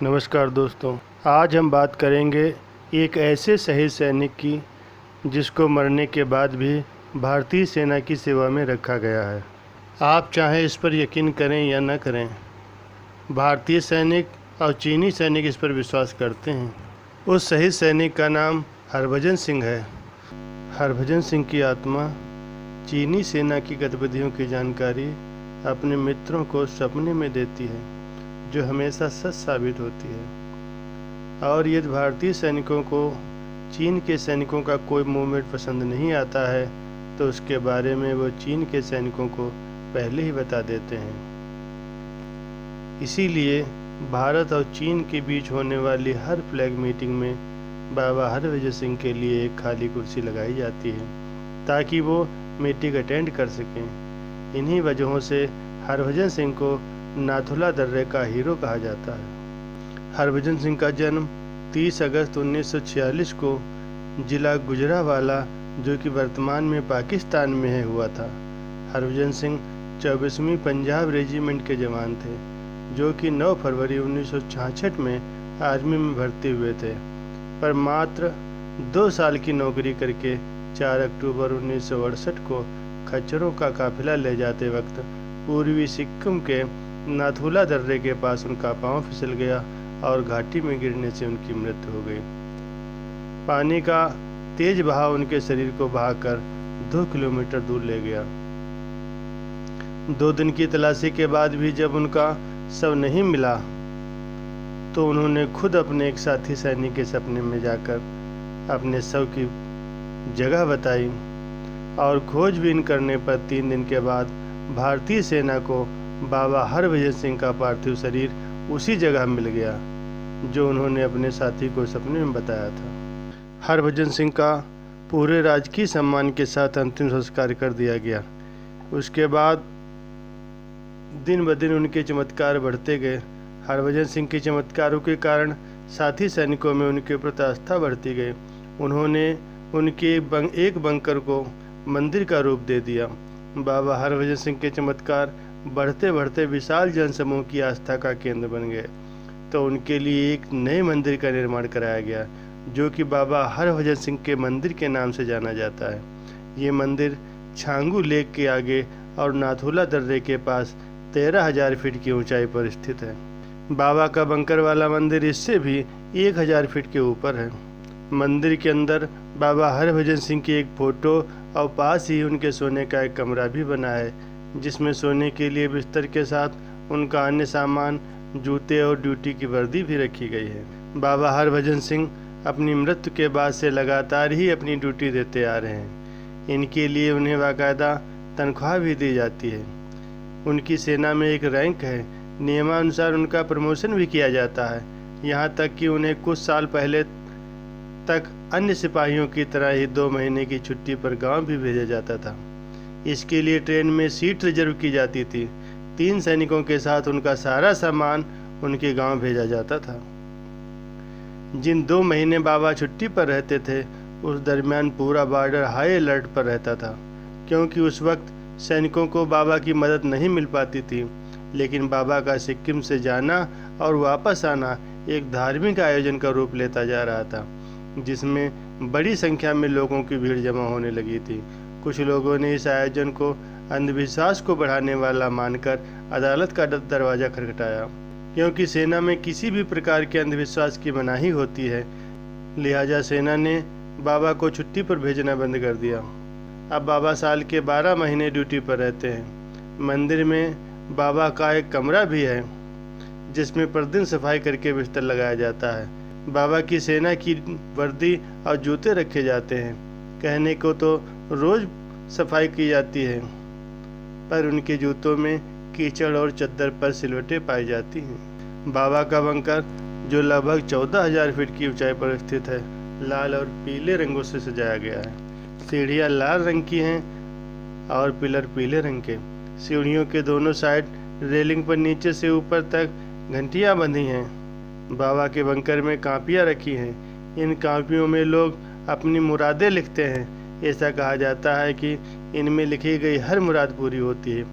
नमस्कार दोस्तों, आज हम बात करेंगे एक ऐसे शहीद सैनिक की जिसको मरने के बाद भी भारतीय सेना की सेवा में रखा गया है। आप चाहे इस पर यकीन करें या न करें, भारतीय सैनिक और चीनी सैनिक इस पर विश्वास करते हैं। उस शहीद सैनिक का नाम हरभजन सिंह है। हरभजन सिंह की आत्मा चीनी सेना की गतिविधियों की जानकारी अपने मित्रों को सपने में देती है, जो हमेशा सच साबित होती है। और यदि भारतीय सैनिकों को चीन के सैनिकों का कोई मूवमेंट पसंद नहीं आता है तो उसके बारे में वो चीन के सैनिकों को पहले ही बता देते हैं। इसीलिए भारत और चीन के बीच होने वाली हर फ्लैग मीटिंग में बाबा हरभजन सिंह के लिए एक खाली कुर्सी लगाई जाती है ताकि वो मीटिंग अटेंड कर सकें। इन्हीं वजहों से हरभजन सिंह को नाथुला दर्रे का हीरो कहा जाता है। हरभजन सिंह का जन्म 30 अगस्त 1946 को जिला गुजरावाला, जो कि वर्तमान में पाकिस्तान में है, हुआ था। हरभजन सिंह 24वीं पंजाब रेजिमेंट के जवान थे, जो कि 9 फरवरी 1966 में आर्मी में भर्ती हुए थे, पर मात्र 2 साल की नौकरी करके 4 अक्टूबर 1968 को खच्चरों का काफिला ले जाते वक्त पूर्वी सिक्किम के नाथुला दर्रे के पास उनका पांव फिसल गया और घाटी में गिरने से उनकी मृत्यु हो गई। पानी का तेज बहाव उनके शरीर को बहाकर 2 किलोमीटर दूर ले गया। 2 दिन की तलाशी के बाद भी जब उनका शव नहीं मिला तो उन्होंने खुद अपने एक साथी सैनिक के सपने में जाकर अपने शव की जगह बताई और खोजबीन करने पर 3 दिन के बाद भारतीय सेना को बाबा हरभजन सिंह का पार्थिव शरीर उसी जगह मिल गया जो उन्होंने अपने साथी को सपने में बताया था। हरभजन सिंह का पूरे राजकीय सम्मान के साथ अंतिम संस्कार कर दिया गया। उसके बाद दिन ब दिन उनके चमत्कार बढ़ते गए। हरभजन सिंह के चमत्कारों के कारण साथी सैनिकों में उनके प्रति आस्था बढ़ती गई। उन्होंने उनके एक बंकर को मंदिर का रूप दे दिया। बाबा हरभजन सिंह के चमत्कार बढ़ते बढ़ते विशाल जनसमूह की आस्था का केंद्र बन गए, तो उनके लिए एक नए मंदिर का निर्माण कराया गया, जो कि बाबा हरभजन सिंह के मंदिर के नाम से जाना जाता है। ये मंदिर छांगू लेक के आगे और नाथुला दर्रे के पास 13,000 फीट की ऊंचाई पर स्थित है। बाबा का बंकर वाला मंदिर इससे भी 1,000 फीट के ऊपर है। मंदिर के अंदर बाबा हरभजन सिंह की एक फोटो और पास ही उनके सोने का एक कमरा भी बना है, जिसमें सोने के लिए बिस्तर के साथ उनका अन्य सामान, जूते और ड्यूटी की वर्दी भी रखी गई है। बाबा हरभजन सिंह अपनी मृत्यु के बाद से लगातार ही अपनी ड्यूटी देते आ रहे हैं। इनके लिए उन्हें बाकायदा तनख्वाह भी दी जाती है। उनकी सेना में एक रैंक है, नियमानुसार उनका प्रमोशन भी किया जाता है। यहाँ तक कि उन्हें कुछ साल पहले तक अन्य सिपाहियों की तरह ही 2 महीने की छुट्टी पर गांव भी भेजा जाता था। इसके लिए ट्रेन में सीट रिजर्व की जाती थी। 3 सैनिकों के साथ उनका सारा सामान उनके गांव भेजा जाता था। जिन 2 महीने बाबा छुट्टी पर रहते थे, उस दरमियान पूरा बॉर्डर हाई अलर्ट पर रहता था, क्योंकि उस वक्त सैनिकों को बाबा की मदद नहीं मिल पाती थी। लेकिन बाबा का सिक्किम से जाना और वापस आना एक धार्मिक आयोजन का रूप लेता जा रहा था, जिसमें बड़ी संख्या में लोगों की भीड़ जमा होने लगी थी। कुछ लोगों ने इस आयोजन को अंधविश्वास को बढ़ाने वाला मानकर अदालत का दरवाजा खटखटाया, क्योंकि सेना में किसी भी प्रकार के अंधविश्वास की मनाही होती है। लिहाजा सेना ने बाबा को छुट्टी पर भेजना बंद कर दिया। अब बाबा साल के 12 महीने ड्यूटी पर रहते हैं। मंदिर में बाबा का एक कमरा भी है, जिसमें प्रतिदिन सफाई करके बिस्तर लगाया जाता है। बाबा की सेना की वर्दी और जूते रखे जाते हैं। कहने को तो रोज सफाई की जाती है, पर उनके जूतों में कीचड़ और चद्दर पर सिलवटें पाई जाती हैं। बाबा का बंकर, जो लगभग 14,000 फीट की ऊंचाई पर स्थित है, लाल और पीले रंगों से सजाया गया है। सीढ़ियाँ लाल रंग की हैं और पिलर पीले रंग के। सीढ़ियों के दोनों साइड रेलिंग पर नीचे से ऊपर तक घंटियाँ बंधी हैं। बाबा के बंकर में कापियाँ रखी हैं। इन कापियों में लोग अपनी मुरादें लिखते हैं। ऐसा कहा जाता है कि इनमें लिखी गई हर मुराद पूरी होती है।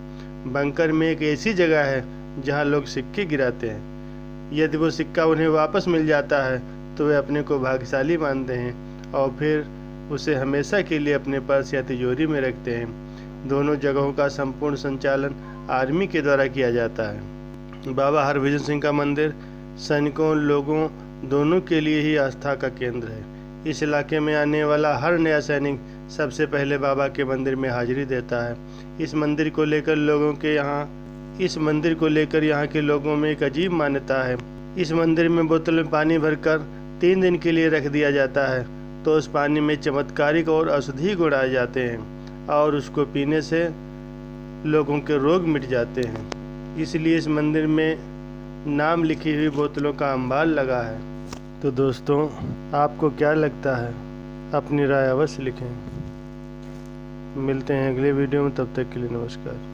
बंकर में एक ऐसी जगह है जहां लोग सिक्के गिराते हैं। यदि वो सिक्का उन्हें वापस मिल जाता है तो वे अपने को भाग्यशाली मानते हैं और फिर उसे हमेशा के लिए अपने पर्स या तिजोरी में रखते हैं। दोनों जगहों का संपूर्ण संचालन आर्मी के द्वारा किया जाता है। बाबा हरभजन सिंह का मंदिर सैनिकों लोगों दोनों के लिए ही आस्था का केंद्र है। इस इलाके में आने वाला हर नया सैनिक सबसे पहले बाबा के मंदिर में हाजिरी देता है। इस मंदिर को लेकर यहाँ के लोगों में एक अजीब मान्यता है। इस मंदिर में बोतल में पानी भरकर 3 दिन के लिए रख दिया जाता है तो उस पानी में चमत्कारिक और औषधि गुण आ जाते हैं और उसको पीने से लोगों के रोग मिट जाते हैं। इसलिए इस मंदिर में नाम लिखी हुई बोतलों का अंबार लगा है। तो दोस्तों, आपको क्या लगता है? अपनी राय अवश्य लिखें। मिलते हैं अगले वीडियो में, तब तक के लिए नमस्कार।